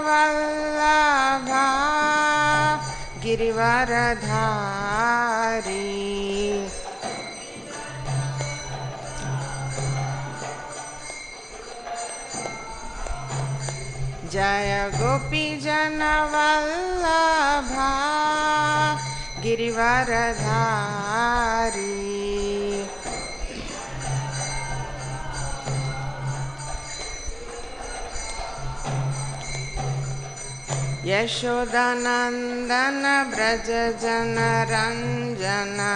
वल्लभा गिरिवरधारी जय गोपी जन वल्लभा गिरिवरधारी यशोदानंदन ब्रज जन रंजना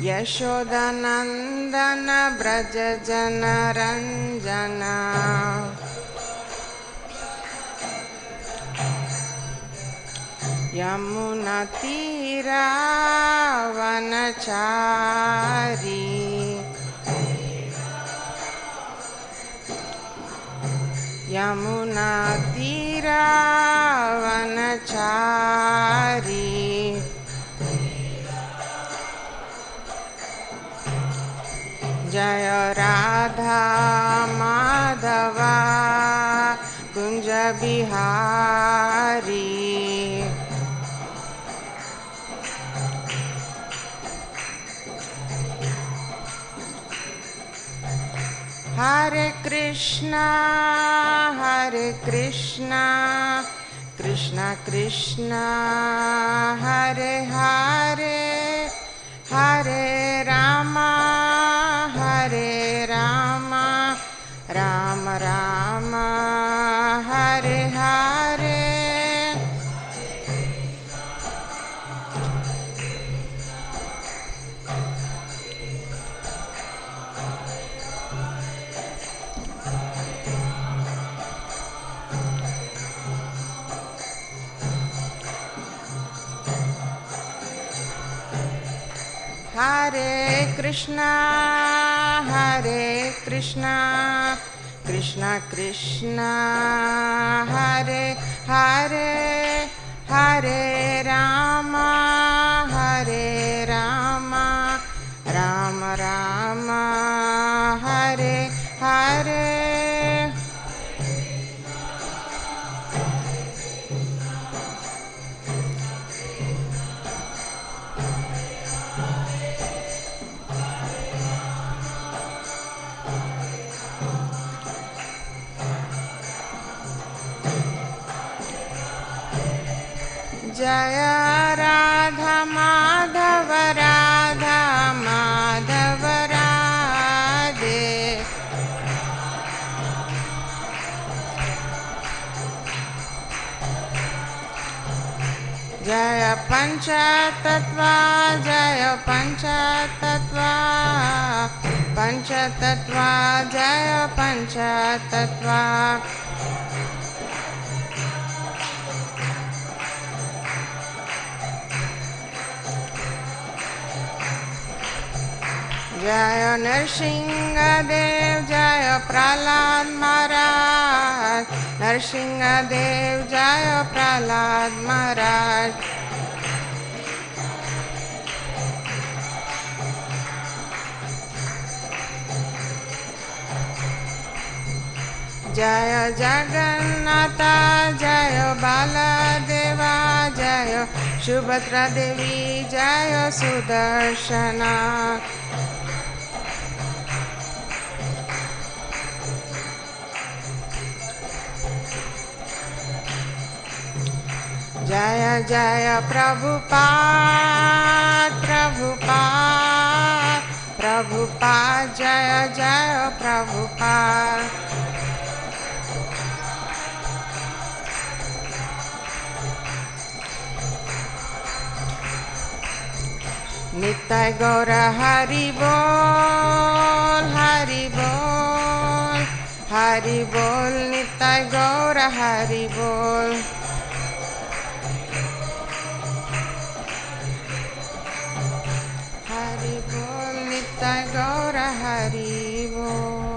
यशोदानंदन ब्रज जन रंजना यमुना तीरा वनचारी यमुना तीरा वनचारी जय राधा माधवा कुंज बिहारी हरे कृष्णा कृष्णा कृष्णा हरे हरे हरे रामा राम राम हरे हरे हरे कृष्णा कृष्णा कृष्णा हरे हरे हरे राम राम राम हरे हरे जय राधा माधव राधे जय पंचतत्व जय पंचतत्व जय पंचतत्व जय नरसिंहदेव जय प्रहलाद महाराज नरसिंहदेव जय प्रहलाद महाराज जय जगन्नाथ जय बालदेवा जय सुभद्रा देवी जय सुदर्शना जय जय प्रभुपाद जय जय प्रभुपाद नित्य गौर हरि बोल नित्य गौर हरि बोल नित्य गौर हरि बोल।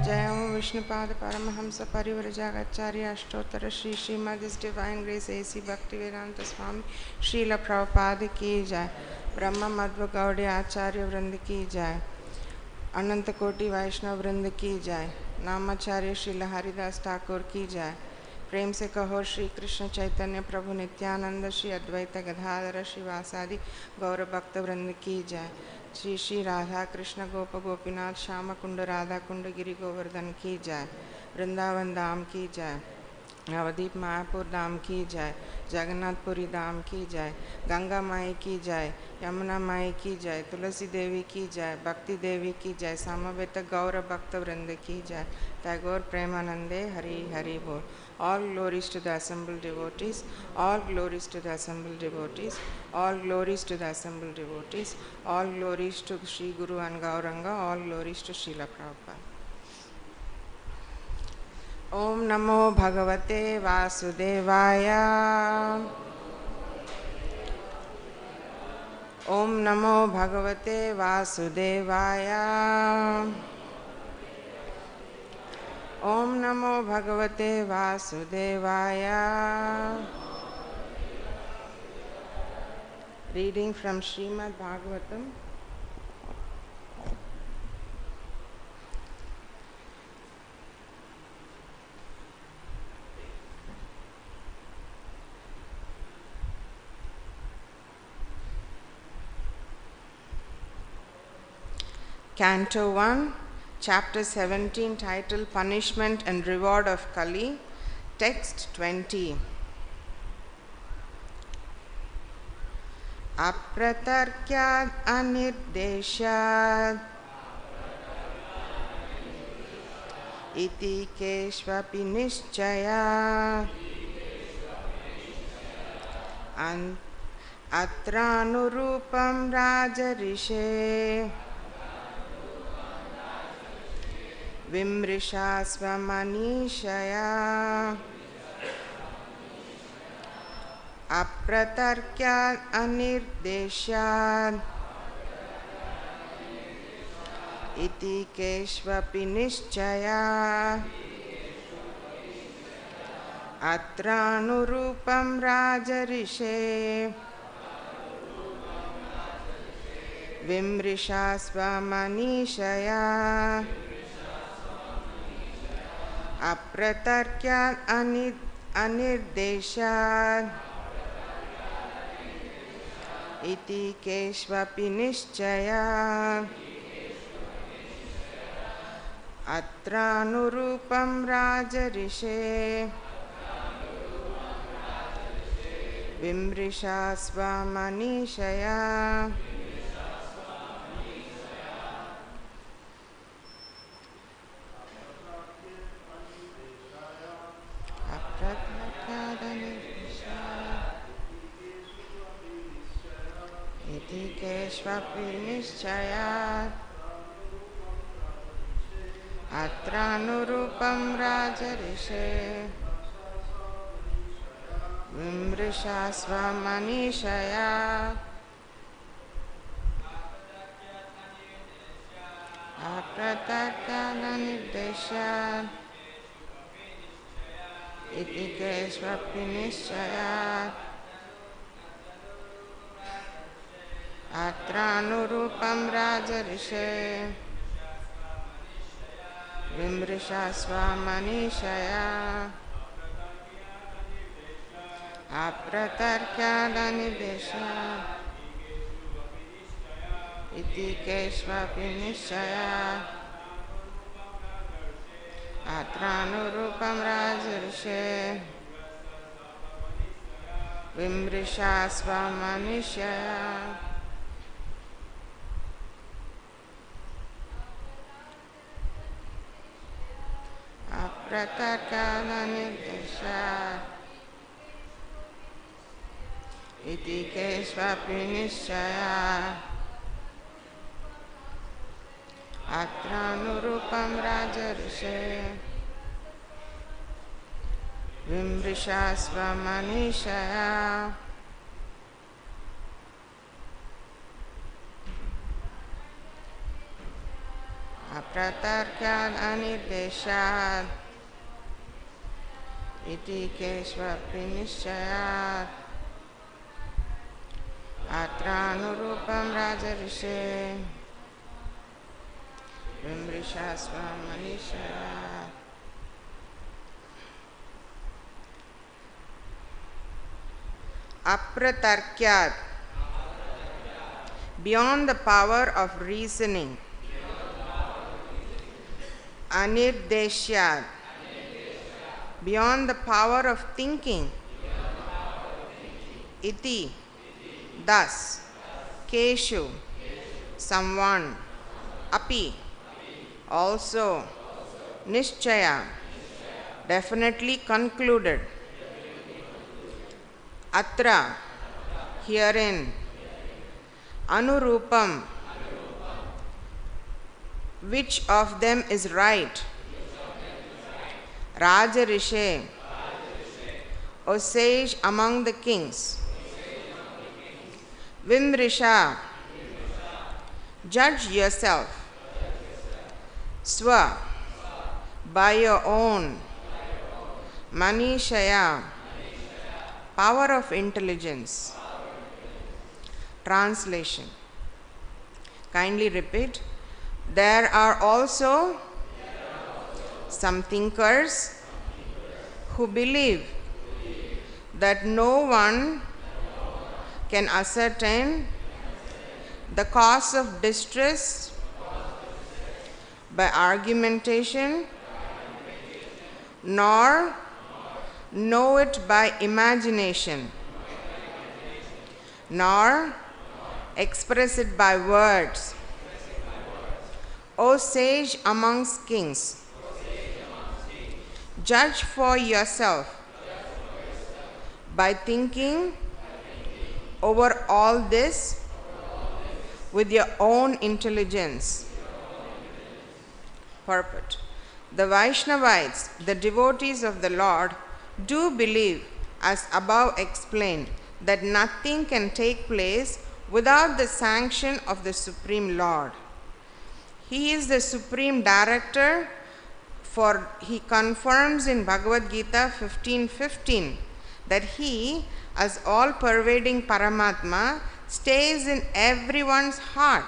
जय ओम विष्णुपाद परमहंस परिव्रजाचार्य अष्टोत्तर Shri Shrimad divine grace A C Bhaktivedanta स्वामी श्रील प्रभुपाद की जय। ब्रह्म मध्व गौड़ीय आचार्य वृंद की जय। अनंत कोटि वैष्णव वृंद की जय। नामाचार्य श्री हरिदास ठाकुर की जय। प्रेम से कहो श्री कृष्ण चैतन्य प्रभु नित्यानंद श्री अद्वैत गदाधर श्रीवासादि गौर भक्त वृंद की जय। श्री श्री राधा कृष्ण गोप गोपीनाथ श्याम कुंड राधा कुंड गिरि गोवर्धन की जय। वृंदावन धाम की जय। नवदीप मायापुर धाम की जय। जगन्नाथपुरी धाम की जय। गंगा माई की जय। यमुना माई की जय। तुलसी देवी की जय। भक्ति देवी की जय। समवेत गौर भक्त वृंद की जय। टैगोर प्रेमानंदे हरि हरि बोल। All glories to the assembled devotees. All glories to the assembled devotees. All glories to the assembled devotees. All glories to Sri Guru and Gauranga. All glories to Srila Prabhupada. Om Namo Bhagavate Vasudevaya. Om Namo Bhagavate Vasudevaya. Om Namo Bhagavate Vasudevaya. Reading from Srimad Bhagavatam. Canto 1, Chapter 17, title Punishment and Reward of Kali, Text 20. Apratarkyād anirdeśyād iti keṣv niścayaḥ atrānurūpaṁ rāja-ṛṣe vimṛśa sva-manīṣayā apratarkyād anirdeśyād iti keṣv niścayaḥ atrānurūpaṁ rājarṣe vimṛśa sva-manīṣayā apratarkyād anirdeśyād iti keṣv niścayaḥ atrānurūpaṁ rājarṣe vimṛśa sva-manīṣayā keṣv niścayaḥ atrānurūpaṁ rājarṣe vimṛśa sva-manīṣayā apratarkyād anirdeśyād iti keṣv niścayaḥ atrānurūpaṁ rājarṣe vimṛśa sva-manīṣayā apratarkyād anirdeśyād iti keṣv niścayaḥ atrānurūpaṁ rājarṣe vimṛśa sva-manīṣayā apratarkyād anirdeśyād iti keṣv niścayaḥ atrānurūpaṁ rājarṣe vimṛśa sva-manīṣayā apratarkyād anirdeśyād iti keṣv niścayaḥ atrānurūpaṁ rājarṣe vimṛśa sva-manīṣayā. Apratarkyād, beyond the power of reasoning. Anirdeśyād, beyond the power of thinking. Iti, thus. Keṣu, someone. Api, also. Niścayaḥ, definitely concluded. Atra, herein. Anurūpam, which of them is right? Rāja-ṛṣe, O sage among the kings. Vimṛśa, judge yourself. Sva, by your own. Manīṣayā, power of intelligence. Translation. Kindly repeat. There are also some thinkers who believe that no one can ascertain the cause of distress by argumentation, nor know it by imagination, nor express it by words. O sage amongst kings, judge for yourself by thinking over all this with your own intelligence. Purport. The Vaiṣṇavites, the devotees of the Lord, do believe, as above explained, that nothing can take place without the sanction of the Supreme Lord. He is the Supreme Director, for he confirms in Bhagavad-gītā 15:15 that he, as all-pervading Paramātmā, stays in everyone's heart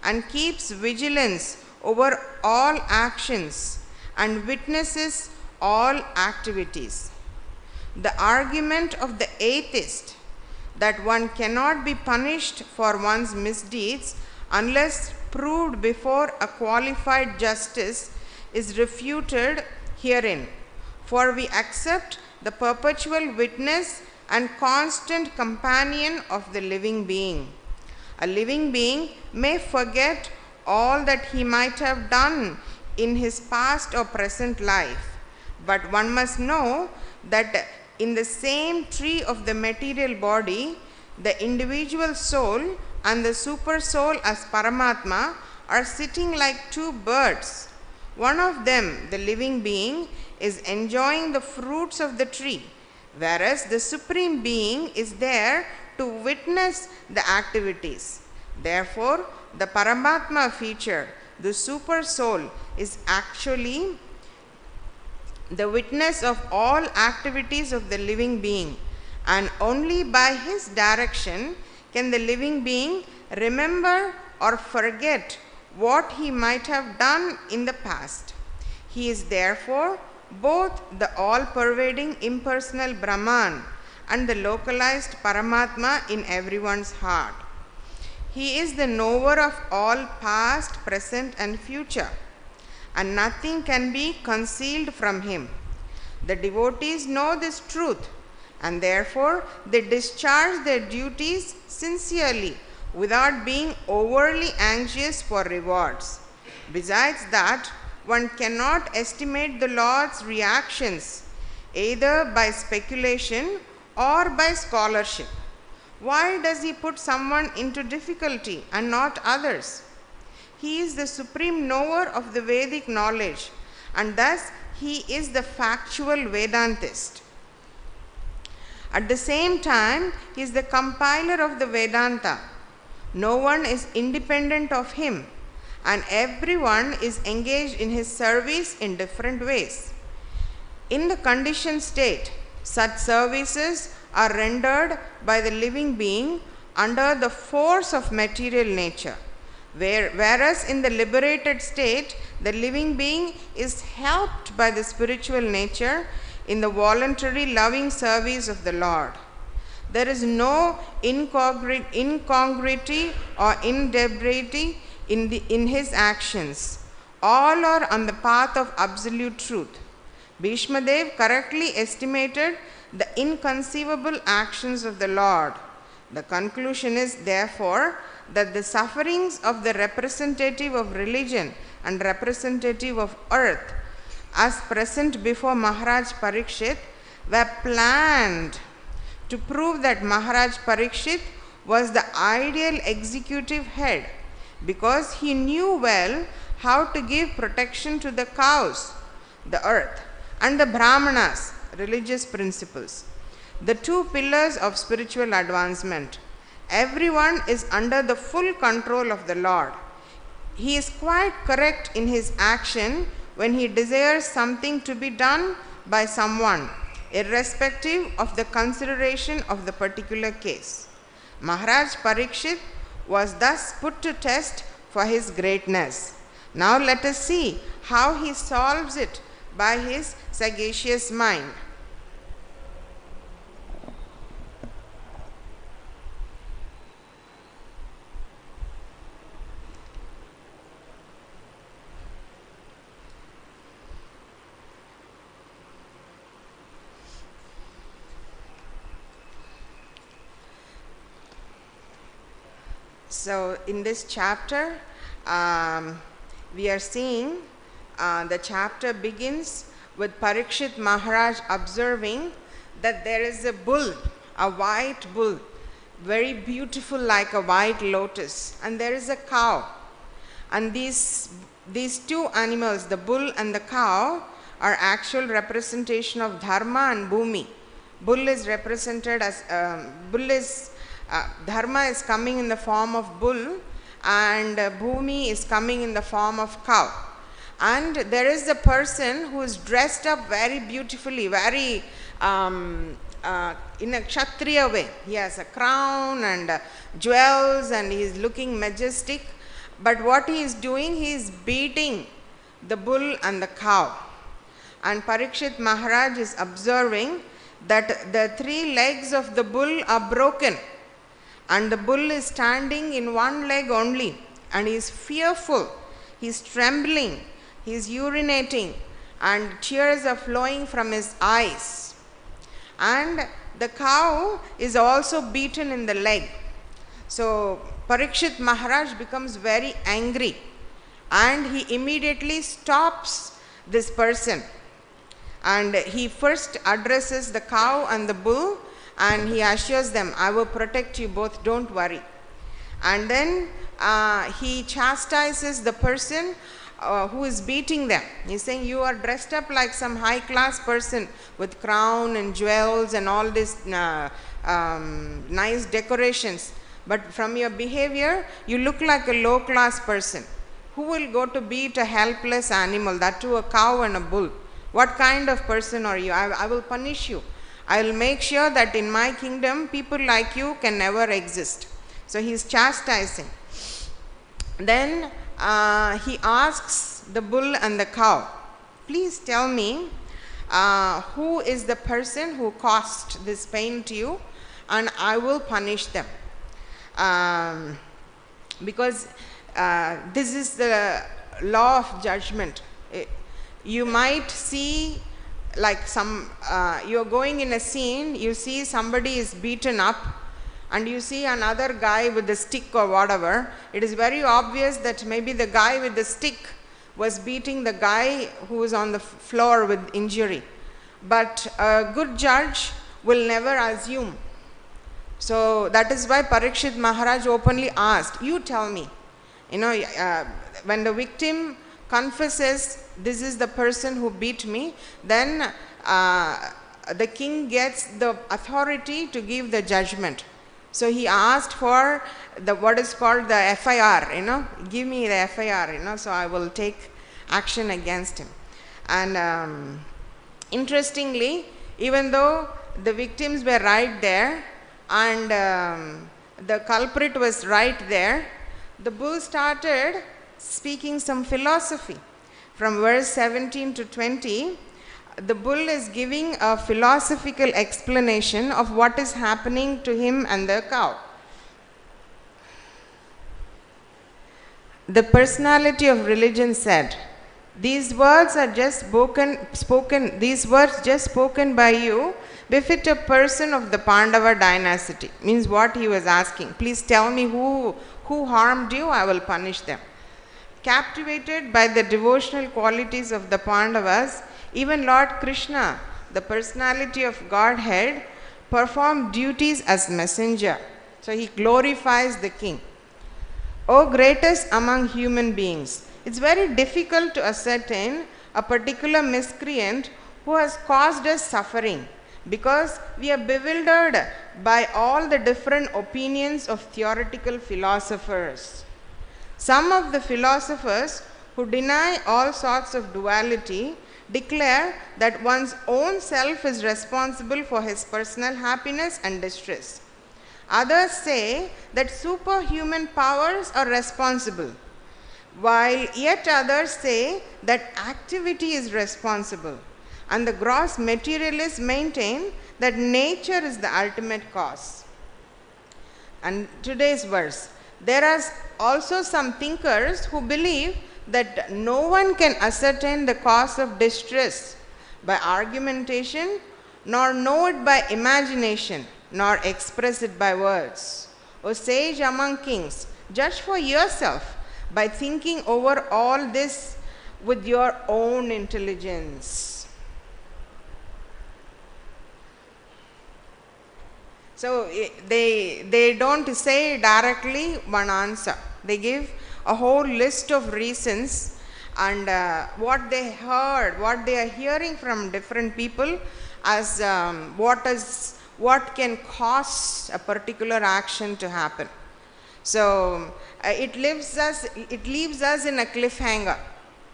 and keeps vigilance over all actions and witnesses all activities. The argument of the atheist that one cannot be punished for one's misdeeds unless proved before a qualified justice is refuted herein, for we accept the perpetual witness and constant companion of the living being. A living being may forget all that he might have done in his past or present life, but one must know that in the same tree of the material body, the individual soul and the super soul as Paramātmā are sitting like two birds. One of them, the living being, is enjoying the fruits of the tree, whereas the Supreme Being is there to witness the activities. Therefore, the Paramātmā feature, the super soul, is actually the witness of all activities of the living being, and only by his direction can the living being remember or forget what he might have done in the past. He is therefore both the all-pervading impersonal Brahman and the localized Paramātmā in everyone's heart. He is the knower of all past, present and future, and nothing can be concealed from him. The devotees know this truth, and therefore they discharge their duties sincerely without being overly anxious for rewards. Besides that, one cannot estimate the Lord's reactions either by speculation or by scholarship. Why does he put someone into difficulty and not others? He is the supreme knower of the Vedic knowledge, and thus he is the factual Vedantist. At the same time, he is the compiler of the Vedanta. No one is independent of him, and everyone is engaged in his service in different ways. In the conditioned state, such services are rendered by the living being under the force of material nature, Whereas in the liberated state, the living being is helped by the spiritual nature in the voluntary loving service of the Lord. There is no incongruity or indebity in his actions. All are on the path of absolute truth. Bhishma Dev correctly estimated the inconceivable actions of the Lord. The conclusion is therefore that the sufferings of the representative of religion and representative of earth, as present before Mahārāja Parīkṣit, were planned to prove that Mahārāja Parīkṣit was the ideal executive head, because he knew well how to give protection to the cows, the earth, and the Brahmanas, religious principles, the two pillars of spiritual advancement. Everyone is under the full control of the Lord. He is quite correct in his action when he desires something to be done by someone, irrespective of the consideration of the particular case. Mahārāja Parīkṣit was thus put to test for his greatness. Now let us see how he solves it by his sagacious mind. So in this chapter, we are seeing the chapter begins with Parīkṣit Maharaj observing that there is a bull, a white bull, very beautiful like a white lotus, and there is a cow. And these two animals, the bull and the cow, are actual representation of dharma and bhumi. Bull is represented as dharma is coming in the form of bull, and bhumi is coming in the form of cow. And there is a person who is dressed up very beautifully, very in a kshatriya way. He has a crown and jewels, and he is looking majestic. But what he is doing, he is beating the bull and the cow. And Parīkṣit Maharaj is observing that the three legs of the bull are broken, and the bull is standing in one leg only, and he is fearful, he is trembling, he is urinating, and tears are flowing from his eyes. And the cow is also beaten in the leg. So Parīkṣit Maharaj becomes very angry, and he immediately stops this person. And he first addresses the cow and the bull, and he assures them, I will protect you both, don't worry. And then he chastises the person who is beating them. He's saying, you are dressed up like some high class person with crown and jewels and all this nice decorations. But from your behavior, you look like a low class person. Who will go to beat a helpless animal, that too a cow and a bull? What kind of person are you? I will punish you. I will make sure that in my kingdom, people like you can never exist. So he is chastising. Then he asks the bull and the cow, please tell me who is the person who caused this pain to you, and I will punish them. Because this is the law of judgment. You might see like you're going in a scene, you see somebody is beaten up, and you see another guy with a stick or whatever. It is very obvious that maybe the guy with the stick was beating the guy who was on the floor with injury. But a good judge will never assume. So that is why Parīkṣit Maharaj openly asked, you tell me. When the victim confesses, this is the person who beat me, then the king gets the authority to give the judgment. So he asked for what is called the FIR, give me the FIR, so I will take action against him. And interestingly, even though the victims were right there and the culprit was right there, the bull started speaking some philosophy. From verse 17 to 20, the bull is giving a philosophical explanation of what is happening to him and the cow. The personality of religion said, these words are just spoken by you befit a person of the Pandava dynasty. Means what he was asking. Please tell me who harmed you, I will punish them. Captivated by the devotional qualities of the Pandavas, even Lord Krishna, the personality of Godhead, performed duties as messenger. So he glorifies the king. O greatest among human beings, it's very difficult to ascertain a particular miscreant who has caused us suffering, because we are bewildered by all the different opinions of theoretical philosophers. Some of the philosophers who deny all sorts of duality declare that one's own self is responsible for his personal happiness and distress. Others say that superhuman powers are responsible, while yet others say that activity is responsible. And the gross materialists maintain that nature is the ultimate cause. And today's verse, there are also some thinkers who believe that no one can ascertain the cause of distress by argumentation, nor know it by imagination, nor express it by words. O sage among kings, judge for yourself by thinking over all this with your own intelligence. So they don't say directly one answer. They give a whole list of reasons and what they heard, what they are hearing from different people as what can cause a particular action to happen. So it leaves us in a cliffhanger.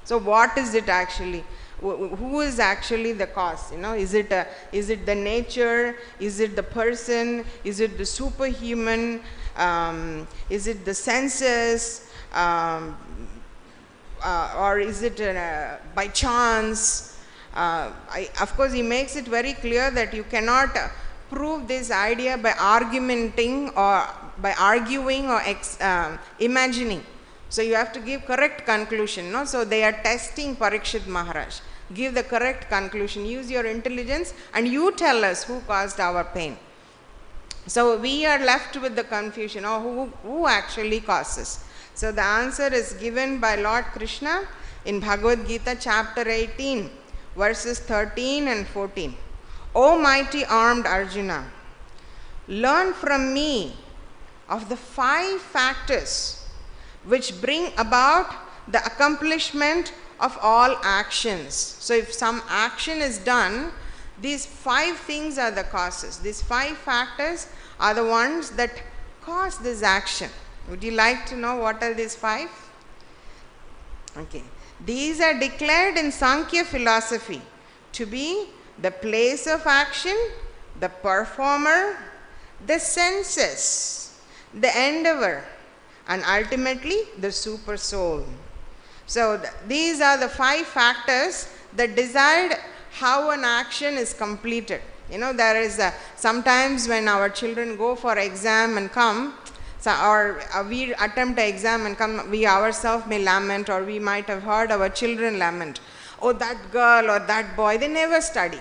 So what is it actually? Who is actually the cause? You know, is it the nature? Is it the person? Is it the superhuman? Is it the senses? Or is it by chance? Of course, he makes it very clear that you cannot prove this idea by arguing or imagining. So you have to give correct conclusion. No? So they are testing Parīkṣit Maharaj. Give the correct conclusion. Use your intelligence and you tell us who caused our pain. So we are left with the confusion. Oh, who actually causes? So the answer is given by Lord Krishna in Bhagavad-gītā chapter 18, verses 13 and 14. O mighty armed Arjuna, learn from me of the 5 factors which bring about the accomplishment of all actions. So if some action is done, these 5 things are the causes. These 5 factors are the ones that cause this action. Would you like to know what are these 5? Okay. These are declared in Sankhya philosophy to be the place of action, the performer, the senses, the endeavor, and ultimately the super soul. So these are the 5 factors that decide how an action is completed. You know, there is sometimes when our children go for exam and come, or we attempt an exam and come, we ourselves may lament, or we might have heard our children lament. Oh, that girl or that boy, they never study.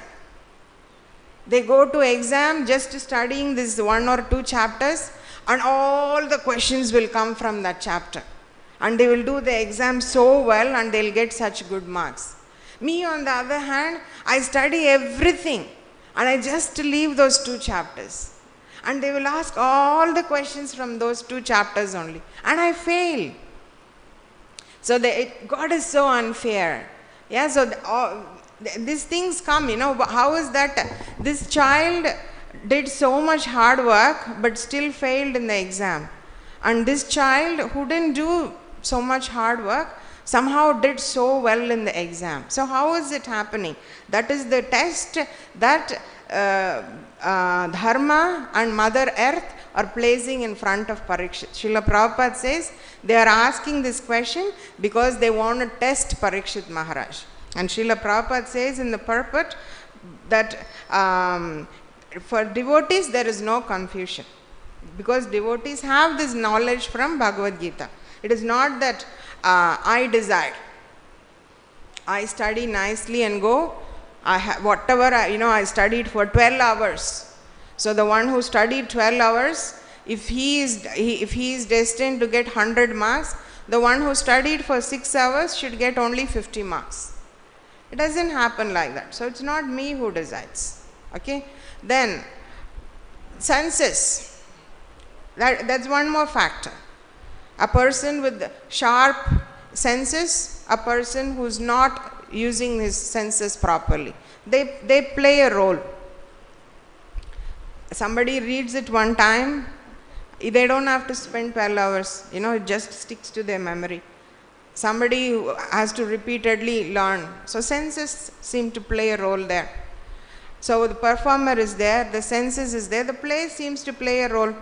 They go to exam just studying this 1 or 2 chapters, and all the questions will come from that chapter. And they will do the exam so well and they'll get such good marks. Me, on the other hand, I study everything and I just leave those 2 chapters. And they will ask all the questions from those 2 chapters only. And I fail. So God is so unfair. Yeah, so these things come, you know. How is that this child did so much hard work but still failed in the exam? And this child who didn't do so much hard work somehow did so well in the exam. So how is it happening? That is the test that Dharma and Mother Earth or placing in front of Parīkṣit. Srila Prabhupada says they are asking this question because they want to test Parīkṣit Maharaj. And Srila Prabhupada says in the Purport that for devotees there is no confusion, because devotees have this knowledge from Bhagavad-gītā. It is not that I decide, I study nicely and go, I studied for 12 hours. So the one who studied 12 hours, if he is destined to get 100 marks, the one who studied for 6 hours should get only 50 marks. It doesn't happen like that. So it's not me who decides. Okay? Then senses. That's one more factor. A person with sharp senses, a person who's not using his senses properly, they play a role. Somebody reads it one time, they don't have to spend 12 hours, it just sticks to their memory. Somebody who has to repeatedly learn. So senses seem to play a role there. So the performer is there, the senses is there, the play seems to play a role.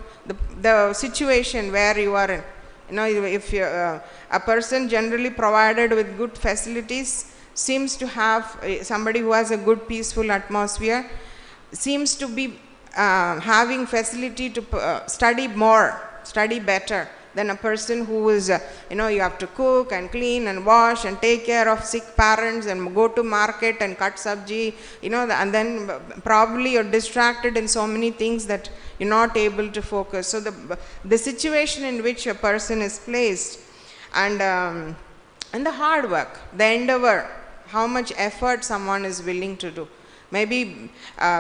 The situation where you are in. If a person generally provided with good facilities seems to have somebody who has a good peaceful atmosphere, seems to be having facility to study more, study better than a person who is, you have to cook and clean and wash and take care of sick parents and go to market and cut sabji, and then probably you're distracted in so many things that you're not able to focus. So the situation in which a person is placed, and the hard work, the endeavor, how much effort someone is willing to do. Maybe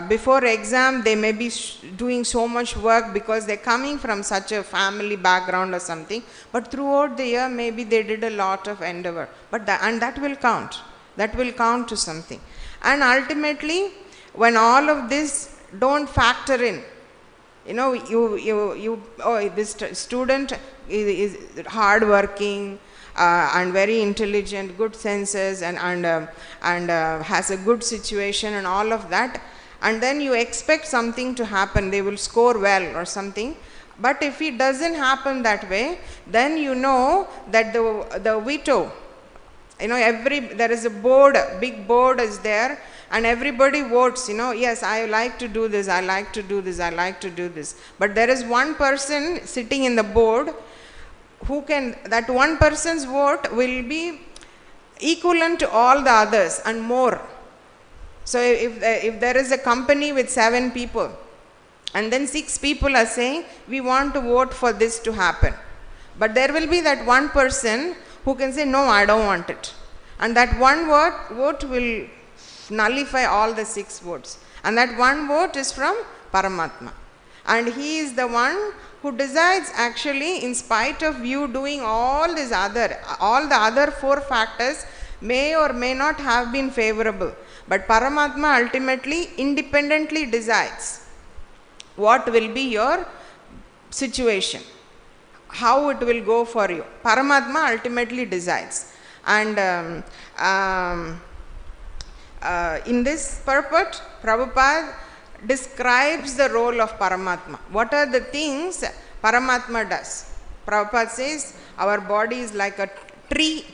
before exam they may be doing so much work because they're coming from such a family background or something, but throughout the year maybe they did a lot of endeavor, and that will count. That will count to something. And ultimately, when all of this don't factor in, this student is hardworking, and very intelligent, good senses, and has a good situation and all of that, and then you expect something to happen, they will score well or something. But if it doesn't happen that way, then that the veto, there is a board, big board is there, and everybody votes, yes, I like to do this, I like to do this, I like to do this. But there is one person sitting in the board that one person's vote will be equivalent to all the others and more. So if there is a company with 7 people, and then 6 people are saying, we want to vote for this to happen. But there will be that one person who can say, no, I don't want it. And that one vote will nullify all the 6 votes. And that one vote is from Paramātmā. And he is the one who decides, actually, in spite of you doing all the other 4 factors may or may not have been favorable. But Paramātmā ultimately independently decides what will be your situation, how it will go for you. Paramātmā ultimately decides. And in this purport, Prabhupada describes the role of Paramātmā. What are the things Paramātmā does? Prabhupada says our body is like a tree,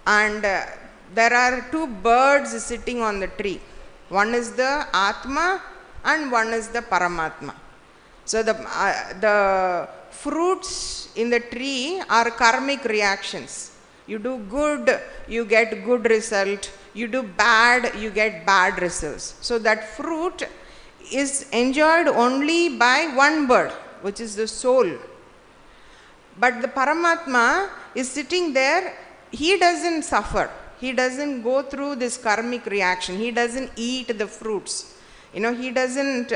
and there are 2 birds sitting on the tree. One is the Atma and one is the Paramātmā. So the fruits in the tree are karmic reactions. You do good, you get good result. You do bad, you get bad results. So that fruit is enjoyed only by one bird, which is the soul. But the Paramātmā is sitting there, he doesn't suffer. He doesn't go through this karmic reaction. He doesn't eat the fruits. He doesn't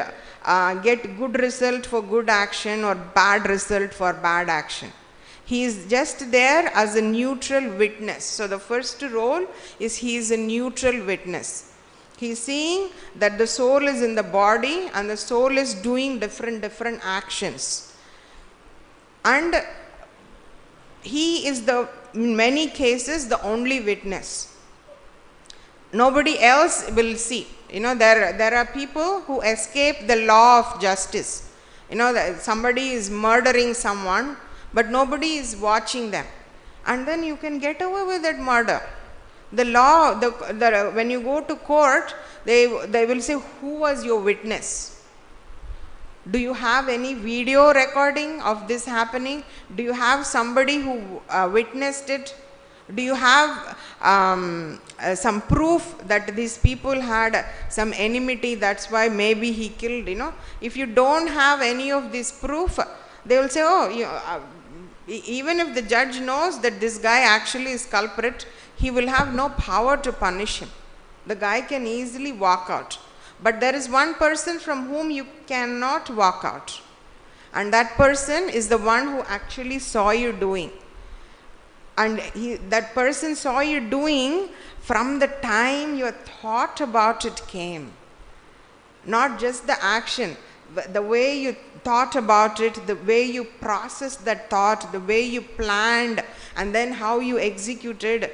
get good result for good action or bad result for bad action. He is just there as a neutral witness. So the first role is he is a neutral witness. He is seeing that the soul is in the body and the soul is doing different actions. And he is in many cases the only witness. Nobody else will see. There are people who escape the law of justice. You know, that somebody is murdering someone, but nobody is watching them. And then you can get away with that murder. The law, when you go to court, they will say, who was your witness? Do you have any video recording of this happening? Do you have somebody who witnessed it? Do you have some proof that these people had some enmity, that's why maybe he killed, you know? If you don't have any of this proof, they will say, oh, even if the judge knows that this guy actually is culprit, he will have no power to punish him. The guy can easily walk out. But there is one person from whom you cannot walk out. And that person is the one who actually saw you doing. And that person saw you doing from the time your thought about it came. Not just the action, but the way you thought about it, the way you processed that thought, the way you planned, and then how you executed,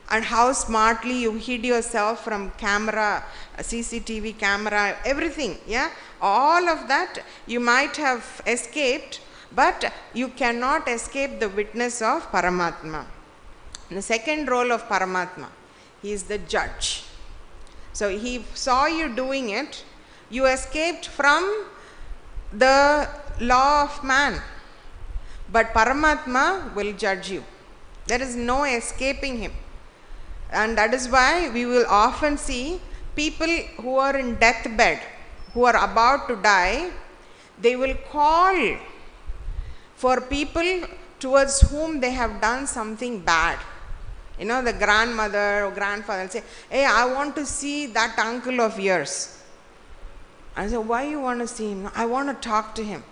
and how smartly you hid yourself from camera, CCTV camera, everything, yeah? All of that you might have escaped, but you cannot escape the witness of Paramātmā. The second role of Paramātmā, he is the judge. So he saw you doing it, you escaped from the law of man, but Paramātmā will judge you. There is no escaping him. And that is why we will often see people who are in deathbed, who are about to die, they will call for people towards whom they have done something bad. You know, the grandmother or grandfather will say, hey, I want to see that uncle of yours. I say, why you want to see him? I want to talk to him.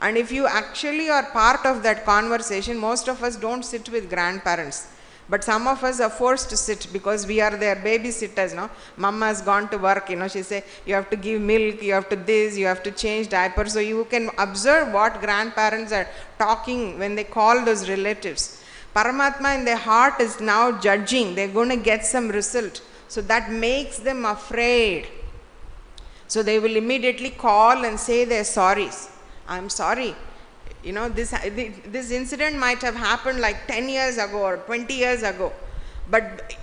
And if you actually are part of that conversation, most of us don't sit with grandparents. But some of us are forced to sit because we are their babysitters, no? Mama has gone to work, you know, she say, you have to give milk, you have to this, you have to change diapers. So you can observe what grandparents are talking when they call those relatives. Paramātmā in their heart is now judging. They're going to get some result. So that makes them afraid. So they will immediately call and say their sorries. I'm sorry. You know, this incident might have happened like 10 years ago or 20 years ago. But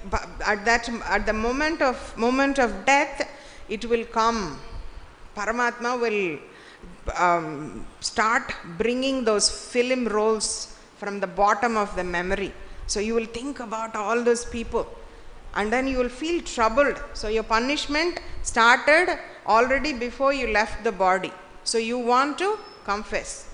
at the moment of death, it will come. Paramātmā will start bringing those film rolls from the bottom of the memory. So you will think about all those people. And then you will feel troubled. So your punishment started already before you left the body. So you want to confess.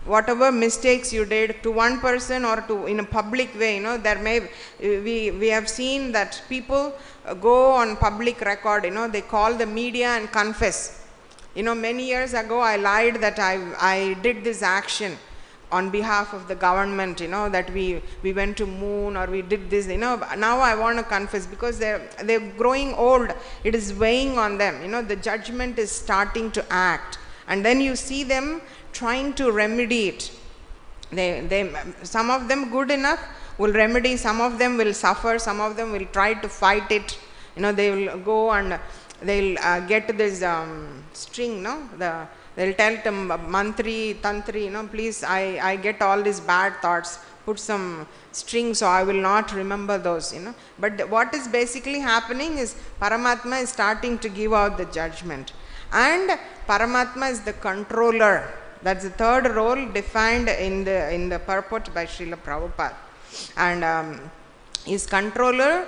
Whatever mistakes you did to one person or to in a public way, you know, there may, we have seen that people go on public record, you know, they call the media and confess. You know, many years ago I lied that I did this action on behalf of the government, you know, that we went to moon or we did this, you know. Now I want to confess because they're growing old. It is weighing on them, you know, the judgment is starting to act. And then you see them trying to remedy it. Some of them good enough will remedy, some of them will suffer, some of them will try to fight it. You know, they will go and they'll get this string, no? They'll tell to mantri, tantri, you know, please, I get all these bad thoughts, put some string so I will not remember those, you know. But what is basically happening is Paramātmā is starting to give out the judgment. And Paramātmā is the controller. That's the third role defined in the purport by Srila Prabhupada. And is controller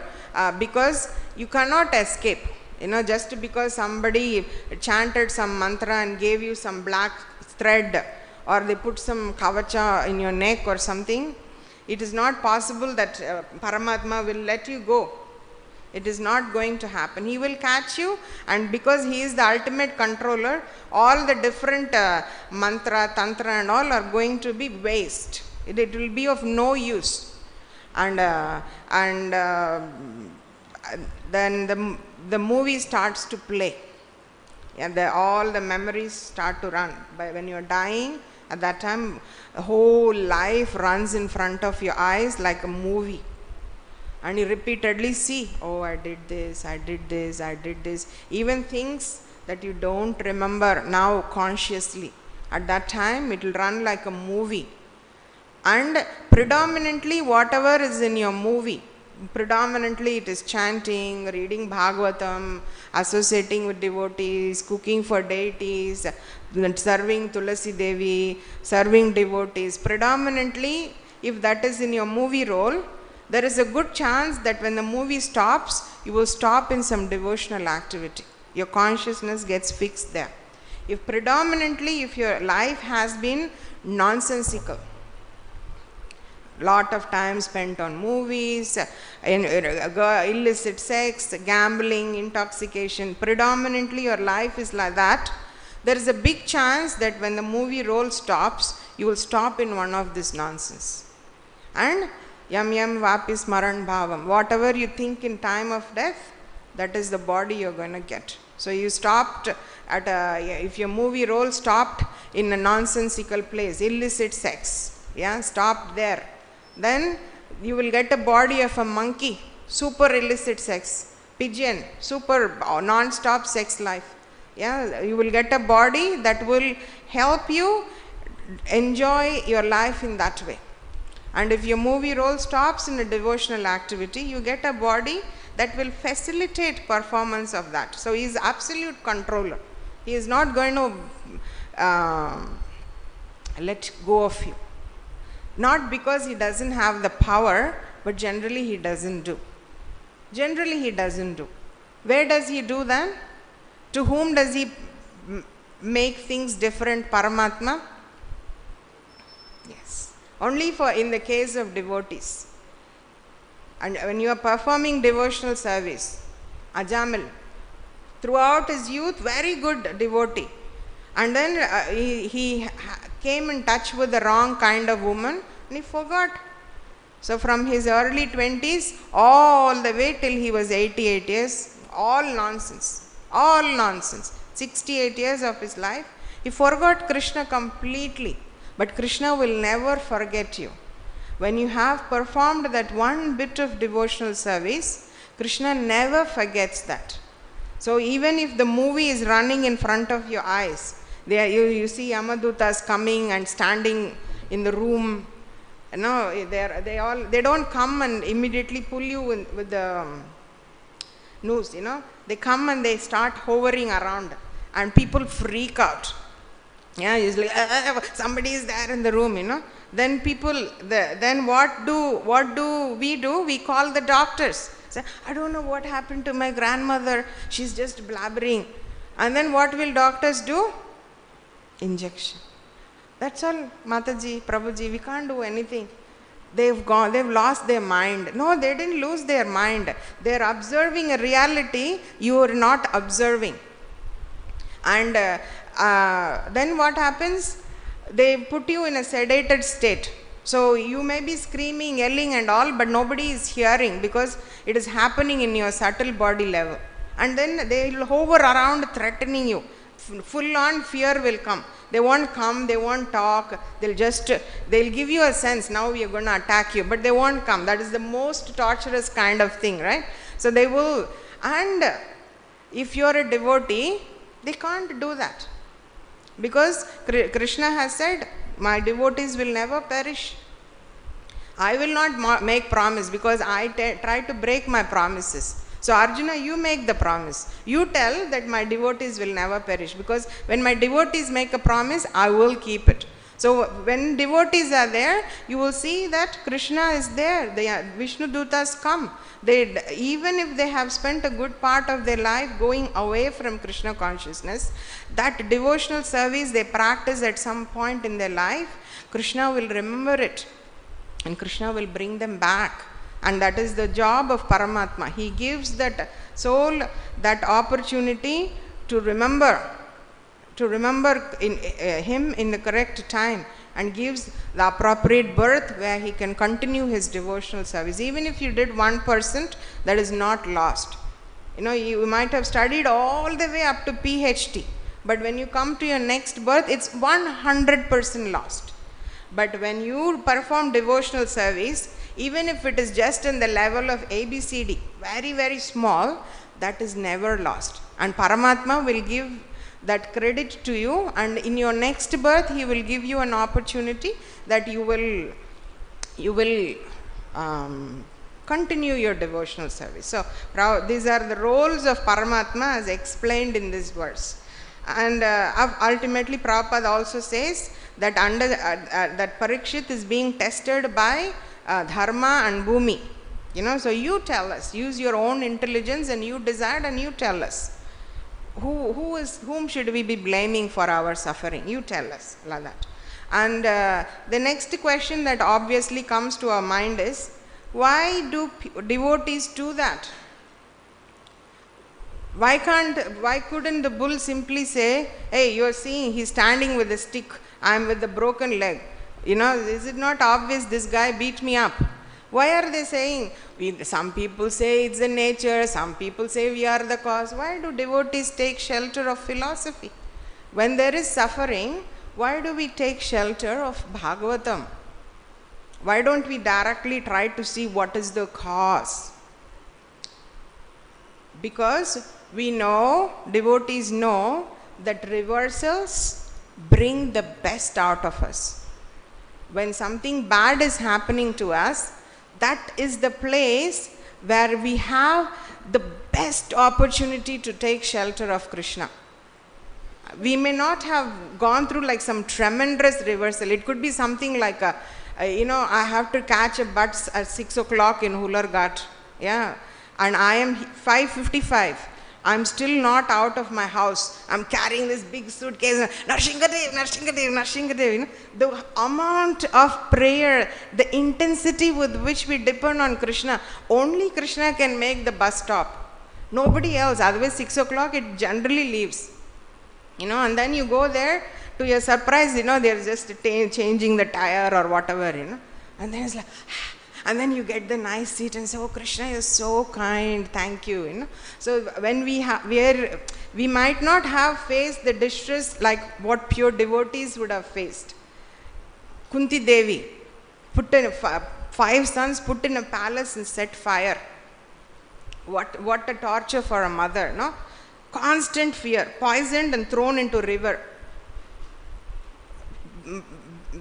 because you cannot escape. You know, just because somebody chanted some mantra and gave you some black thread, or they put some kavacha in your neck or something, it is not possible that Paramātmā will let you go. It is not going to happen. He will catch you, and because he is the ultimate controller, all the different mantra, tantra and all are going to be waste. It will be of no use. And then the movie starts to play. And all the memories start to run. But when you are dying, at that time, the whole life runs in front of your eyes like a movie. And you repeatedly see, oh, I did this, I did this, I did this. Even things that you don't remember now consciously. At that time, it will run like a movie. And predominantly, whatever is in your movie, predominantly it is chanting, reading Bhagavatam, associating with devotees, cooking for deities, serving Tulasi Devi, serving devotees. Predominantly, if that is in your movie role, there is a good chance that when the movie stops, you will stop in some devotional activity. Your consciousness gets fixed there. If predominantly, if your life has been nonsensical, lot of time spent on movies, illicit sex, gambling, intoxication, predominantly your life is like that, there is a big chance that when the movie role stops, you will stop in one of this nonsense. And yam yam vapi smaran bhavam, whatever you think in time of death, that is the body you are going to get. So you stopped at if your movie role stopped in a nonsensical place, illicit sex, yeah, stopped there, then you will get a body of a monkey, super illicit sex, pigeon, super non-stop sex life. Yeah, you will get a body that will help you enjoy your life in that way. And if your movie role stops in a devotional activity, you get a body that will facilitate performance of that. So he is absolute controller. He is not going to let go of you. Not because he doesn't have the power, but generally he doesn't do. Generally he doesn't do. Where does he do then? To whom does he make things different? Paramātmā? Yes. Only for in the case of devotees. And when you are performing devotional service, Ajamil, throughout his youth, very good devotee. And then he came in touch with the wrong kind of woman and he forgot. So from his early 20s all the way till he was 88 years, all nonsense, all nonsense. 68 years of his life, he forgot Krishna completely. But Krishna will never forget you. When you have performed that one bit of devotional service, Krishna never forgets that. So even if the movie is running in front of your eyes, you see Yamadutas coming and standing in the room, you know, they don't come and immediately pull you with the noose, you know. They come and they start hovering around and people freak out. Yeah, it's like somebody is there in the room, you know. Then people, then what do? We call the doctors. Say, I don't know what happened to my grandmother. She's just blabbering. And then what will doctors do? Injection. That's all, Mataji, Prabhuji, we can't do anything. They've lost their mind. No, they didn't lose their mind. They're observing a reality you are not observing. And then what happens? They put you in a sedated state. So you may be screaming, yelling and all, but nobody is hearing because it is happening in your subtle body level. And then they will hover around threatening you. Full on fear will come. They won't come, they won't talk, they'll give you a sense, now we are going to attack you, but they won't come. That is the most torturous kind of thing, right? So they will, and if you are a devotee, they can't do that. Because Krishna has said, my devotees will never perish. I will not make promise because I try to break my promises. So Arjuna, you make the promise. You tell that my devotees will never perish, because when my devotees make a promise, I will keep it. So when devotees are there, you will see that Krishna is there. Vishnu Dutas come. Even if they have spent a good part of their life going away from Krishna consciousness, that devotional service they practice at some point in their life, Krishna will remember it and Krishna will bring them back. And that is the job of Paramātmā. He gives that soul that opportunity to remember him in the correct time, and gives the appropriate birth where he can continue his devotional service. Even if you did 1%, that is not lost. You know, you might have studied all the way up to PhD, but when you come to your next birth, it's 100% lost. But when you perform devotional service, even if it is just in the level of ABCD, very, very small, that is never lost. And Paramātmā will give that credit to you, and in your next birth he will give you an opportunity that you will continue your devotional service. So these are the roles of Paramātmā as explained in this verse. And ultimately Prabhupada also says that that Parīkṣit is being tested by dharma and bhumi. So you tell us, use your own intelligence and you decide and you tell us. Whom should we be blaming for our suffering? You tell us, like that. And the next question that obviously comes to our mind is, why do devotees do that? Why couldn't the bull simply say, hey, you're seeing he's standing with a stick, I'm with a broken leg. Is it not obvious this guy beat me up? Why are they saying, some people say it's the nature, some people say we are the cause. Why do devotees take shelter of philosophy? When there is suffering, why do we take shelter of Bhagavatam? Why don't we directly try to see what is the cause? Because we know, devotees know, that reversals bring the best out of us. When something bad is happening to us, that is the place where we have the best opportunity to take shelter of Krishna. We may not have gone through like some tremendous reversal. It could be something like I have to catch a bus at 6 o'clock in Hularghat. Yeah. And I am 5:55. I'm still not out of my house. I'm carrying this big suitcase. Narshingadev, Narshingadev, Narshingadev. The amount of prayer, the intensity with which we depend on Krishna, only Krishna can make the bus stop. Nobody else. Otherwise, 6 o'clock it generally leaves. And then you go there, to your surprise, they're just changing the tire or whatever, And then it's like, and then you get the nice seat and say, oh, Krishna is so kind, thank you, So when we might not have faced the distress like what pure devotees would have faced. Kunti Devi, 5 sons put in a palace and set fire. What a torture for a mother, no? Constant fear, poisoned and thrown into river.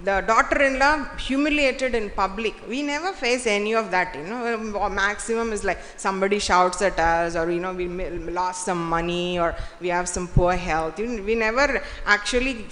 The daughter-in-law humiliated in public. We never face any of that, Maximum is like somebody shouts at us, or we lost some money, or we have some poor health. We never actually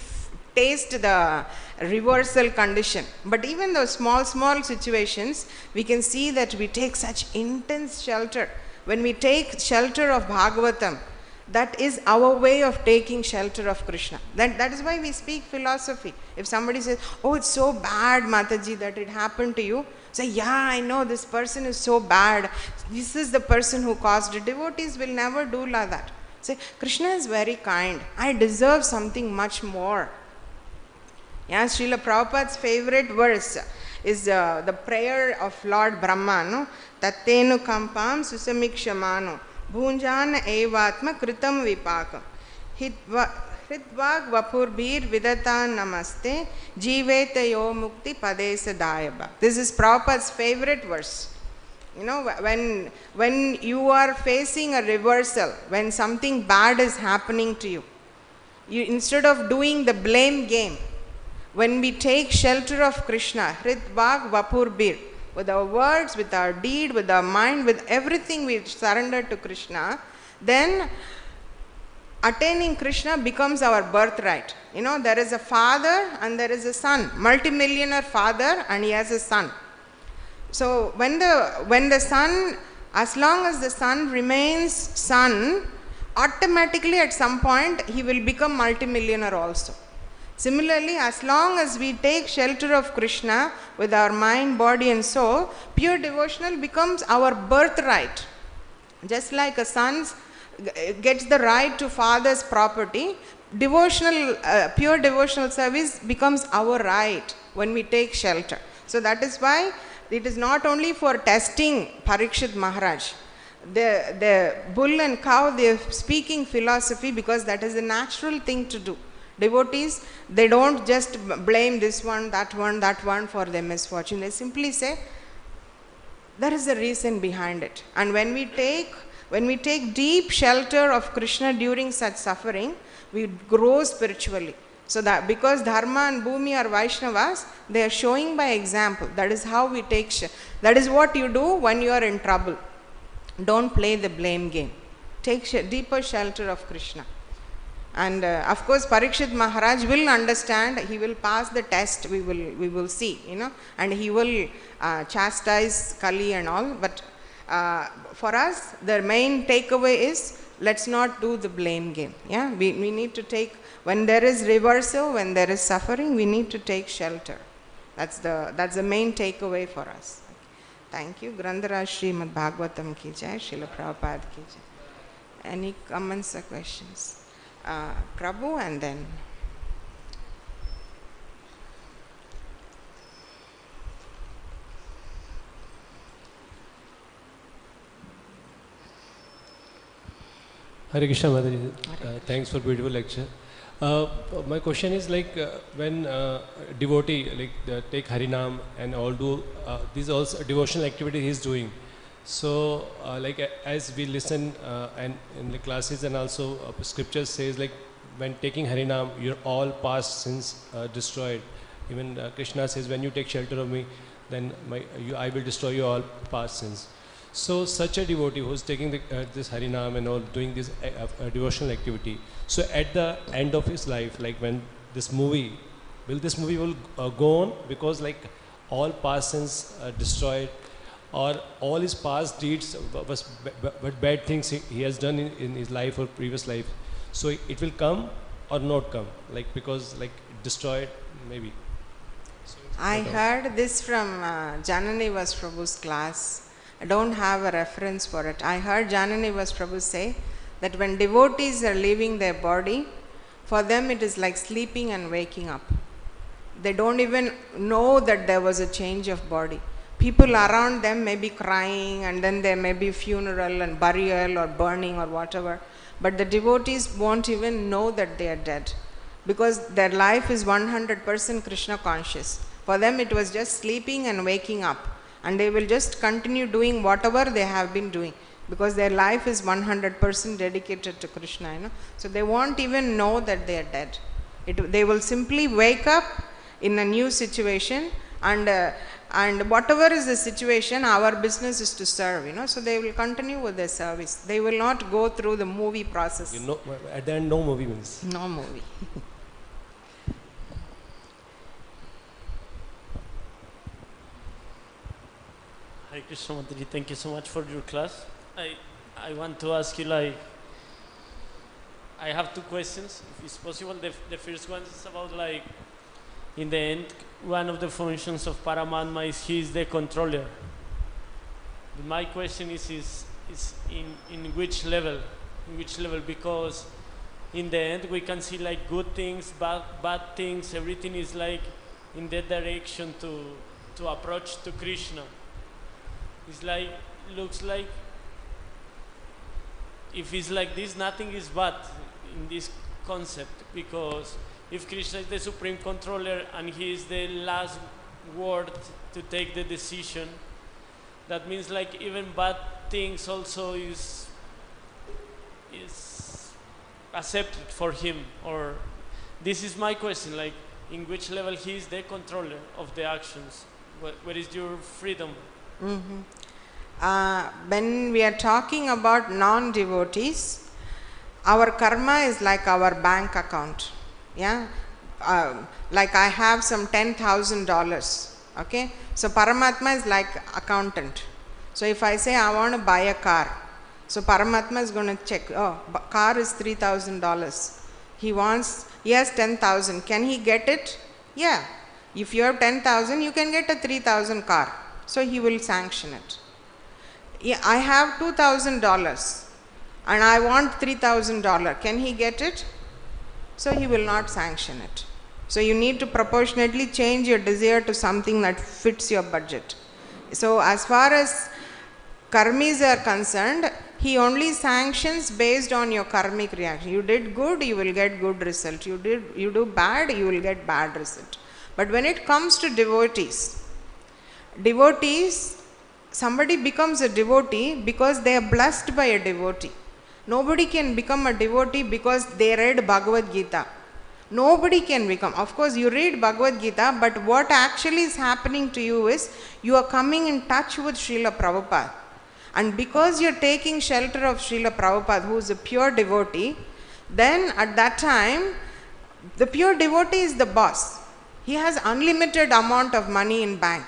taste the reversal condition. But even those small situations, we can see that we take such intense shelter. When we take shelter of Bhagavatam, that is our way of taking shelter of Krishna. That is why we speak philosophy. If somebody says, oh, it's so bad, Mataji, that it happened to you, say, yeah, I know this person is so bad. This is the person who caused it. Devotees will never do like that. Say, Krishna is very kind. I deserve something much more. Yeah, Srila Prabhupada's favorite verse is the prayer of Lord Brahma, no? Tattenu kampam susamikshamano. Bhunjana evatma kritam vipakam. Hritvag vapurbir vidata namaste jiveta yo mukti padesa dayaba. This is Prabhupada's favorite verse. When you are facing a reversal, when something bad is happening to you, instead of doing the blame game, when we take shelter of Krishna, Hritvag vapurbir, with our words, with our deed, with our mind, with everything we surrender to Krishna, then attaining Krishna becomes our birthright. There is a father and there is a son, multimillionaire father, and he has a son. So when the son, as long as the son remains son, automatically at some point he will become multimillionaire also. Similarly, as long as we take shelter of Krishna with our mind, body and soul, pure devotional becomes our birthright. Just like a son gets the right to father's property, pure devotional service becomes our right when we take shelter. So that is why it is not only for testing Parīkṣit Maharaj. The bull and cow, they are speaking philosophy because that is a natural thing to do. Devotees, they don't just blame this one, that one for their misfortune. They simply say, there is a reason behind it. And when we take deep shelter of Krishna during such suffering, we grow spiritually. So that because Dharma and Bhumi are Vaishnavas, they are showing by example. That is how we take that is what you do when you are in trouble. Don't play the blame game. Take deeper shelter of Krishna. And of course Parīkṣit Maharaj will understand, he will pass the test, we will see, and he will chastise Kali and all. But for us, the main takeaway is, let's not do the blame game. Yeah, we need to take, when there is reversal, when there is suffering, we need to take shelter. That's the main takeaway for us. Thank you. Grandharaj Srimad Bhagavatam ki jai, Srila Prabhupada ki jai. Any comments or questions? Prabhu and then. Hare Krishna Mataji, thanks for beautiful lecture. My question is when devotee take Harinam and all do these also devotional activity he is doing. So as we listen and in the classes and also scriptures says when taking Harinam your all past sins destroyed. Even Krishna says when you take shelter of me then I will destroy your all past sins. So such a devotee who is taking this Harinam and all doing this devotional activity. So at the end of his life, when this movie will go on, because all past sins destroyed, or all his past deeds, but bad things he has done in his life or previous life. So it will come or not come, because destroyed maybe. So I heard this from Janani Vas Prabhu's class. I don't have a reference for it. I heard Janani Vas Prabhu say that when devotees are leaving their body, for them it is like sleeping and waking up. They don't even know that there was a change of body. People around them may be crying, and then there may be funeral and burial or burning or whatever. But the devotees won't even know that they are dead, because their life is 100% Krishna conscious. For them it was just sleeping and waking up. And they will just continue doing whatever they have been doing, because their life is 100% dedicated to Krishna. So they won't even know that they are dead. They will simply wake up in a new situation, and whatever is the situation, our business is to serve. So they will continue with their service. They will not go through the movie process. At the end, no movie means. No movie. Hare Krishna Mataji, thank you so much for your class. I want to ask you I have two questions, if it's possible. The first one is about in the end, one of the functions of Paramātmā is he is the controller. But my question is in which level? In which level? Because in the end we can see good things, bad things, everything is in that direction to approach to Krishna. It's looks like if it's like this, nothing is bad in this concept, because if Krishna is the supreme controller and he is the last word to take the decision, that means even bad things also is accepted for him. Or this is my question, in which level he is the controller of the actions? Where is your freedom? When we are talking about non-devotees, our karma is like our bank account. Yeah, I have some $10,000. Okay, so Paramātmā is like accountant. So if I say I want to buy a car, so Paramātmā is going to check. Oh, car is $3,000. He has 10,000. Can he get it? Yeah. If you have 10,000, you can get a 3,000 car. So he will sanction it. Yeah, I have $2,000 and I want $3,000. Can he get it? So he will not sanction it. So you need to proportionately change your desire to something that fits your budget. So as far as karmis are concerned, he only sanctions based on your karmic reaction. You did good, you will get good result. You do bad, you will get bad result. But when it comes to devotees, somebody becomes a devotee because they are blessed by a devotee. Nobody can become a devotee because they read Bhagavad-gītā. Nobody can become. Of course, you read Bhagavad-gītā, but what actually is happening to you is you are coming in touch with Srila Prabhupada. And because you are taking shelter of Srila Prabhupada, who is a pure devotee, then at that time, the pure devotee is the boss. He has unlimited amount of money in bank.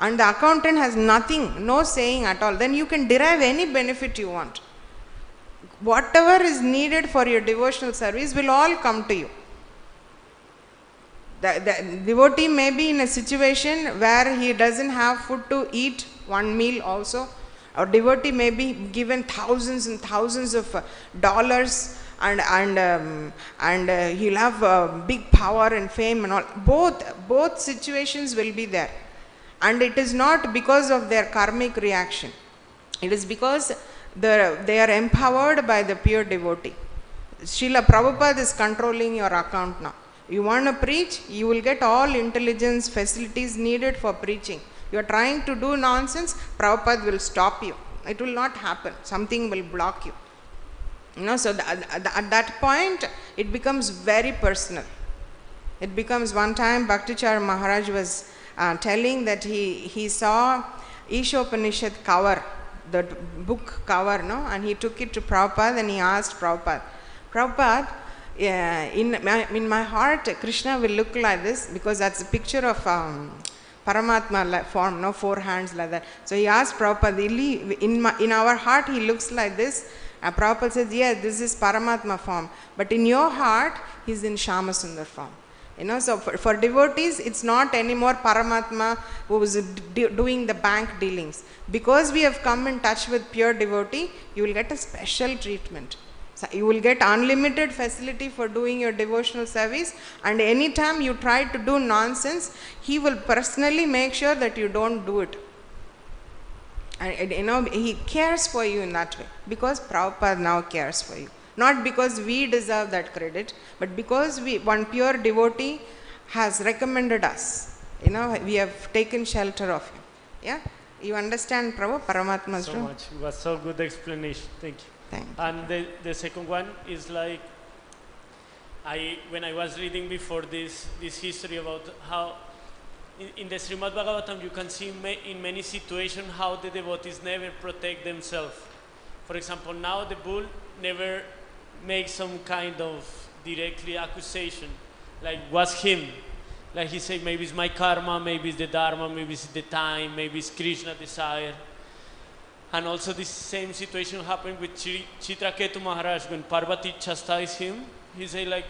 And the accountant has nothing, no saying at all. Then you can derive any benefit you want. Whatever is needed for your devotional service will all come to you. The devotee may be in a situation where he doesn't have food to eat one meal also. Or devotee may be given thousands and thousands of dollars and he'll have big power and fame and all. Both situations will be there. And it is not because of their karmic reaction. It is because they are empowered by the pure devotee. Srila Prabhupada is controlling your account now. You want to preach, you will get all intelligence, facilities needed for preaching. You are trying to do nonsense, Prabhupada will stop you. It will not happen. Something will block you. So at that point, it becomes very personal. It becomes, one time Bhaktichar Maharaj was telling that he saw Ishopanishad cover, the book cover, and he took it to Prabhupada and he asked Prabhupada, in my heart, Krishna will look like this, because that's a picture of Paramātmā form, 4 hands like that. So he asked Prabhupada, in our heart he looks like this. Prabhupada says, yes, this is Paramātmā form, but in your heart he's in Shyamasundar form. So for devotees, it's not anymore Paramātmā who is doing the bank dealings. Because we have come in touch with pure devotee, you will get a special treatment. So you will get unlimited facility for doing your devotional service, and anytime you try to do nonsense, he will personally make sure that you don't do it. And he cares for you in that way, because Prabhupada now cares for you. Not because we deserve that credit, but because one pure devotee has recommended us. We have taken shelter of him. Yeah? You understand, Prabhu, Paramātmā's so room? much. It was so good explanation. Thank you. Thank you. And the second one is like, when I was reading before this history about how in the Srimad Bhagavatam you can see in many situations how the devotees never protect themselves. For example, now the bull never makes some kind of directly accusation, like was him. Like he said, maybe it's my karma, maybe it's the dharma, maybe it's the time, maybe it's Krishna desire. And also this same situation happened with Chitraketu Maharaj. When Parvati chastised him, he said like,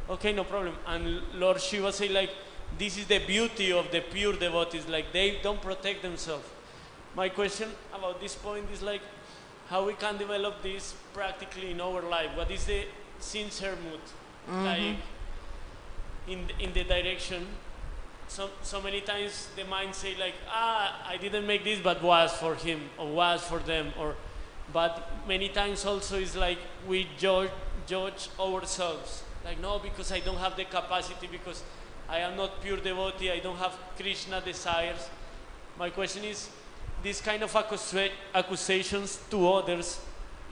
okay, no problem. And Lord Shiva said like, this is the beauty of the pure devotees, like they don't protect themselves. My question about this point is like, how we can develop this practically in our life? What is the sincere mood? Like in the direction, so many times the mind say like, I didn't make this, but was for him, or was for them, but many times also is like we judge ourselves. Like, no, because I don't have the capacity, because I am not pure devotee, I don't have Krishna desires. My question is, this kind of accusations to others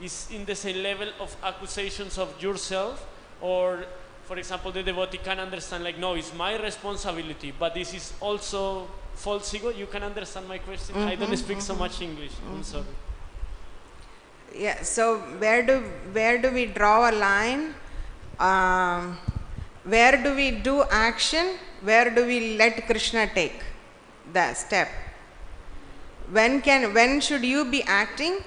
is in the same level of accusations of yourself, or for example the devotee can understand like, no, it's my responsibility, but this is also false ego? You can understand my question? I don't speak so much English, I'm sorry. Yeah, so where do we draw a line? Where do we do action? Where do we let Krishna take the step? When should you be acting?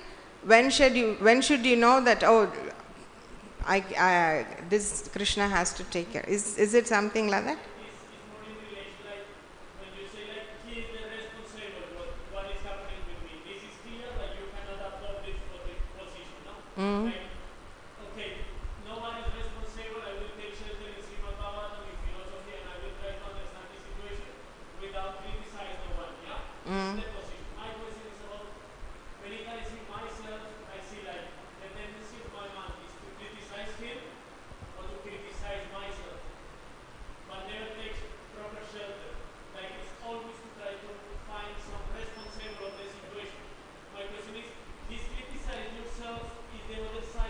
When should you know that, oh, this Krishna has to take care? Is it something like that? It's more in relation, like when you say like, he is the responsible, what is happening with me? This is clear, like you cannot adopt this position, no? Like, okay, no one is responsible, I will take shelter in Srimad Bhagavatam, in philosophy, and I will try to understand the situation without criticizing no one, yeah? This is the position. My question is about, many times in myself, I see like, the tendency of my mind is to criticize him or to criticize myself, but never takes proper shelter. Like it's always to try to find some responsible of the situation. My question is, this criticizing yourself is the other side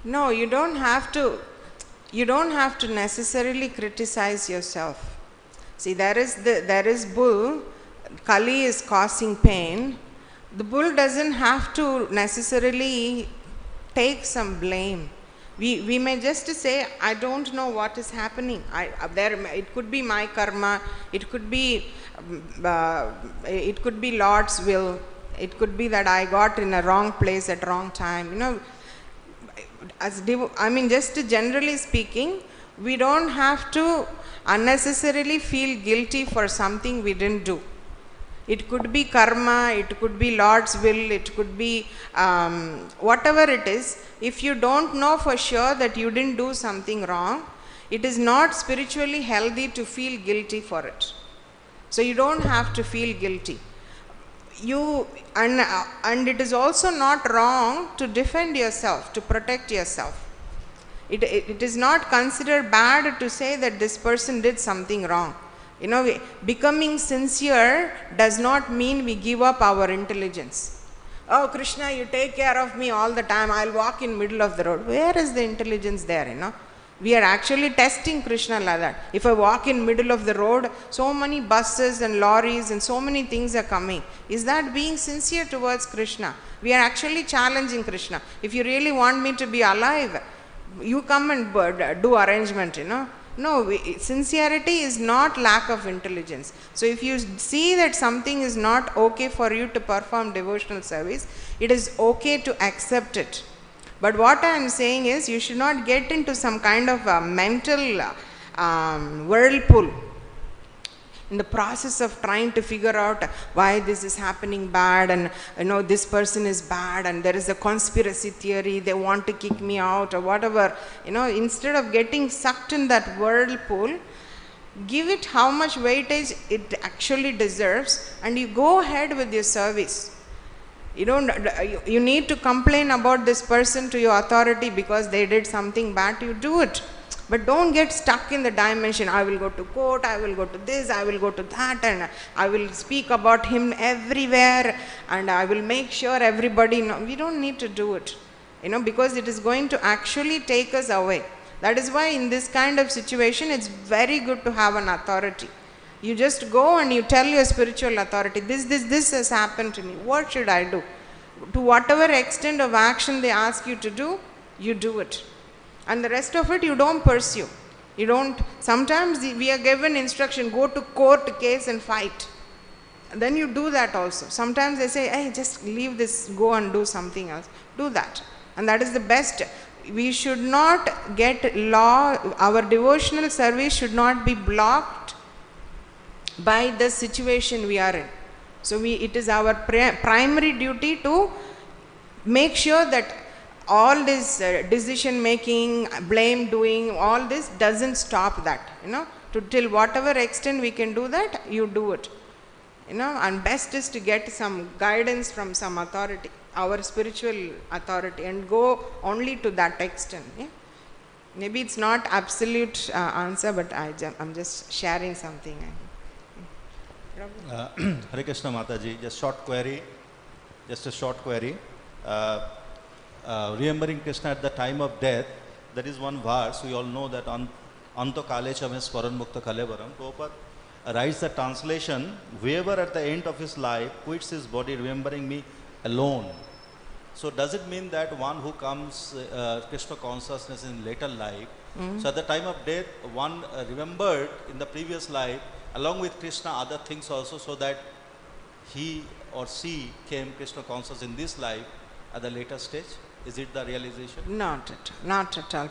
No, you don't have to necessarily criticize yourself. See, there is bull, Kali is causing pain. The bull doesn't have to necessarily take some blame. We may just say, I don't know what is happening. It could be my karma, it could be Lord's will, it could be that I got in a wrong place at wrong time. You know, just generally speaking, we don't have to unnecessarily feel guilty for something we didn't do. It could be karma, it could be Lord's will, it could be whatever it is. If you don't know for sure that you didn't do something wrong, it is not spiritually healthy to feel guilty for it. So you don't have to feel guilty. And it is also not wrong to defend yourself, to protect yourself. It is not considered bad to say that this person did something wrong. You know, becoming sincere does not mean we give up our intelligence. Oh, Krishna, you take care of me all the time. I'll walk in middle of the road. Where is the intelligence there, you know? We are actually testing Krishna like that. If I walk in middle of the road, so many buses and lorries and so many things are coming. Is that being sincere towards Krishna? We are actually challenging Krishna. If you really want me to be alive, you come and do arrangement, you know. No, sincerity is not lack of intelligence. So if you see that something is not okay for you to perform devotional service, it is okay to accept it. But what I am saying is, you should not get into some kind of a mental whirlpool in the process of trying to figure out why this is happening bad, and you know, this person is bad and there is a conspiracy theory, they want to kick me out or whatever. You know, instead of getting sucked in that whirlpool, give it how much weightage it actually deserves and you go ahead with your service. You need to complain about this person to your authority because they did something bad, you do it. But don't get stuck in the dimension, I will go to court, I will go to this, I will go to that, and I will speak about him everywhere, and I will make sure everybody knows. We don't need to do it, you know, because it is going to actually take us away. That is why in this kind of situation, it's very good to have an authority. You just go and you tell your spiritual authority, this has happened to me, what should I do? To whatever extent of action they ask you to do, you do it. And the rest of it you don't pursue. You don't. Sometimes we are given instruction, go to court case and fight. And then you do that also. Sometimes they say, hey, just leave this, go and do something else. Do that. And that is the best. We should not get our devotional service should not be blocked by the situation we are in. So it is our primary duty to make sure that all this decision making, blame doing, all this doesn't stop that, you know. Till whatever extent we can do that, you do it, you know. And best is to get some guidance from some authority, our spiritual authority, and go only to that extent. Yeah? Maybe it's not absolute answer, but I'm just sharing something. Hare Krishna Mataji, just a short query. Remembering Krishna at the time of death, there is one verse, we all know that Anto Kalecha means Paran Mukta Kalevaram. Prabhupada writes the translation, whoever at the end of his life quits his body remembering me alone. So does it mean that one who comes Krishna consciousness in later life, so at the time of death, one remembered in the previous life along with Krishna other things also, so that he or she came Krishna conscious in this life at the later stage? Is it the realization? Not at all.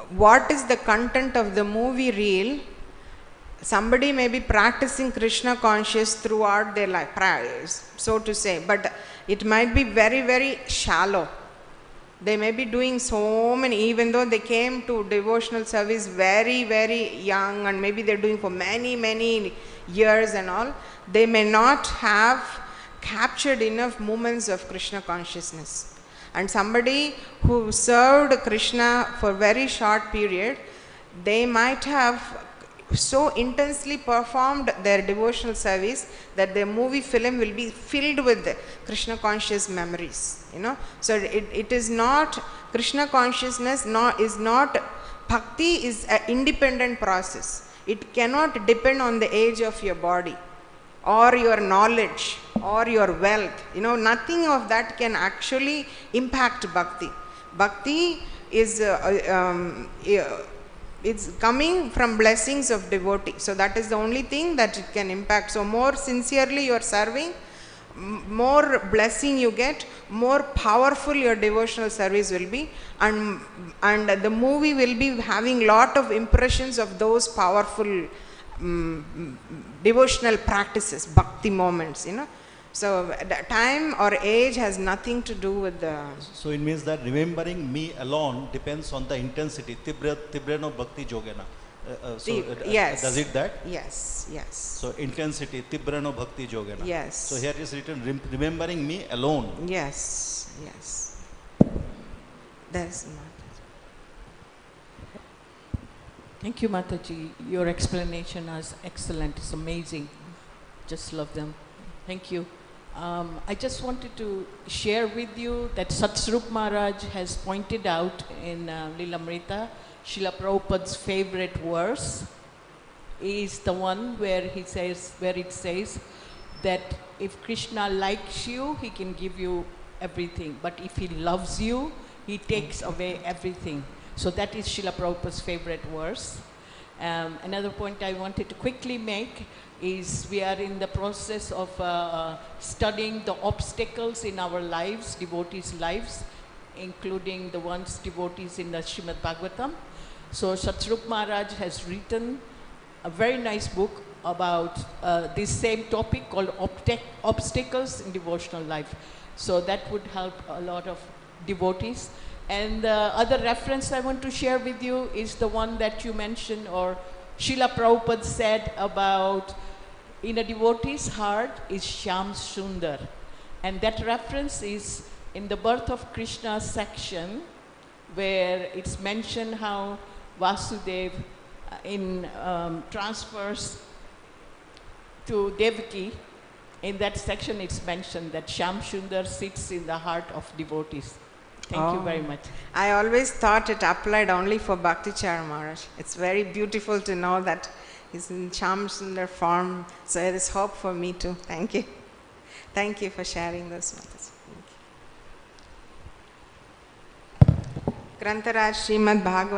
What is the content of the movie reel? Somebody may be practicing Krishna conscious throughout their life, so to say, but it might be very, very shallow. They may be doing so many, even though they came to devotional service very, very young, and maybe they're doing for many, many years and all, they may not have captured enough moments of Krishna consciousness. And somebody who served Krishna for a very short period, they might have so intensely performed their devotional service that their movie film will be filled with Krishna conscious memories, you know. So it is not, Krishna consciousness is not, bhakti is an independent process. It cannot depend on the age of your body or your knowledge or your wealth, you know. Nothing of that can actually impact bhakti. Bhakti is it's coming from blessings of devotee. So that is the only thing that it can impact. So more sincerely you are serving, more blessing you get, more powerful your devotional service will be, and the movie will be having lot of impressions of those powerful devotional practices, bhakti moments, you know. So time or age has nothing to do with the... So it means that remembering me alone depends on the intensity. Tibreno bhakti jogena. Yes. Does it that? Yes, yes. So intensity, tibreno bhakti jogena. Yes. So here is written, remembering me alone. Yes, yes. That's not... Thank you, Mataji. Your explanation is excellent. It's amazing. Just love them. Thank you. I just wanted to share with you that Satsrup Maharaj has pointed out in Lilamrita, Srila Prabhupada's favorite verse is the one where he says, where it says that if Krishna likes you, he can give you everything. But if he loves you, he takes away everything. So that is Srila Prabhupada's favorite verse. Another point I wanted to quickly make is we are in the process of studying the obstacles in our lives, devotees' lives, including the ones devotees in the Srimad Bhagavatam. So Satsrup Maharaj has written a very nice book about this same topic called Obstacles in Devotional Life. So that would help a lot of devotees. And the other reference I want to share with you is the one that you mentioned, or Srila Prabhupada said about in a devotee's heart is Shyam Sundar. And that reference is in the Birth of Krishna section, where it's mentioned how Vasudev transfers to Devaki. In that section it's mentioned that Shyam Sundar sits in the heart of devotees. Thank you very much. I always thought it applied only for Bhaktichara Maharaj. It's very beautiful to know that he's in Shyam Sundar form. So there is hope for me too. Thank you. Thank you for sharing this with us. Grantaraj Srimad Bhagavatam.